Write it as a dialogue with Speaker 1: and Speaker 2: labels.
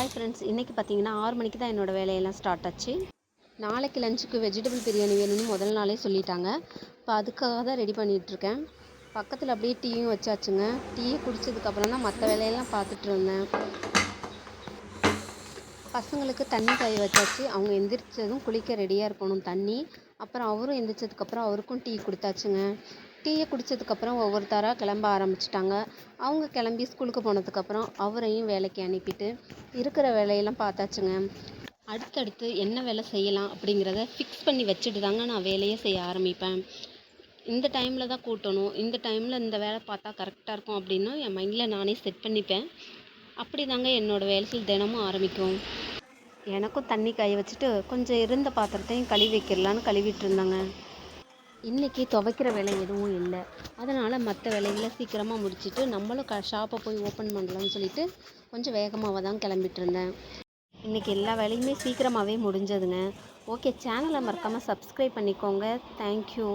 Speaker 1: Hi friends, இன்றைக்கி பார்த்தீங்கன்னா 6 மணிக்கு தான் என்னோடய வேலையெல்லாம் ஸ்டார்ட் ஆச்சு. நாளைக்கு லஞ்சுக்கு வெஜிடபிள் பிரியாணி வேணும்னு முதல் நாளே சொல்லிட்டாங்க. இப்போ அதுக்காக தான் ரெடி பண்ணிகிட்ருக்கேன். பக்கத்தில் அப்படியே டீயும் வச்சாச்சுங்க. டீயை குடித்ததுக்கப்புறம் தான் மற்ற வேலையெல்லாம் பார்த்துட்டு இருந்தேன். பசங்களுக்கு தண்ணி காய வச்சாச்சு. அவங்க எந்திரிச்சதும் குளிக்க ரெடியாக இருக்கணும் தண்ணி. அப்புறம் அவரும் எந்திரிச்சதுக்கப்புறம் அவருக்கும் டீ கொடுத்தாச்சுங்க. டீயை குடித்ததுக்கப்புறம் ஒவ்வொருத்தராக கிளம்ப ஆரம்பிச்சிட்டாங்க. அவங்க கிளம்பி ஸ்கூலுக்கு போனதுக்கப்புறம் அவரையும் வேலைக்கு அனுப்பிட்டு இருக்கிற வேலையெல்லாம் பார்த்தாச்சுங்க. அடுத்தடுத்து என்ன வேலை செய்யலாம் அப்படிங்கிறத ஃபிக்ஸ் பண்ணி வச்சுட்டு தாங்க நான் வேலையே செய்ய ஆரம்பிப்பேன். இந்த டைமில் தான் கூட்டணும், இந்த டைமில் இந்த வேலை பார்த்தா கரெக்டாக இருக்கும் அப்படின்னு என் மைண்டில் நானே செட் பண்ணிப்பேன். அப்படி தாங்க என்னோடய வேலைகள் தினமும் ஆரம்பிக்கும். எனக்கும் தண்ணி காய வச்சுட்டு கொஞ்சம் இருந்த பாத்திரத்தையும் கழுவி வைக்கிறலான்னு கழுவிட்டு இருந்தாங்க. இன்றைக்கி துவைக்கிற வேலை எதுவும் இல்லை. அதனால் மற்ற வேலைகளை சீக்கிரமாக முடிச்சுட்டு நம்மளும் ஷாப்பை போய் ஓப்பன் பண்ணலான்னு சொல்லிட்டு கொஞ்சம் வேகமாக தான் கிளம்பிட்டு இருந்தேன். இன்றைக்கி எல்லா வேலையுமே சீக்கிரமாகவே முடிஞ்சதுங்க. ஓகே, சேனலை மறக்காமல் சப்ஸ்கிரைப் பண்ணிக்கோங்க. தேங்க்யூ.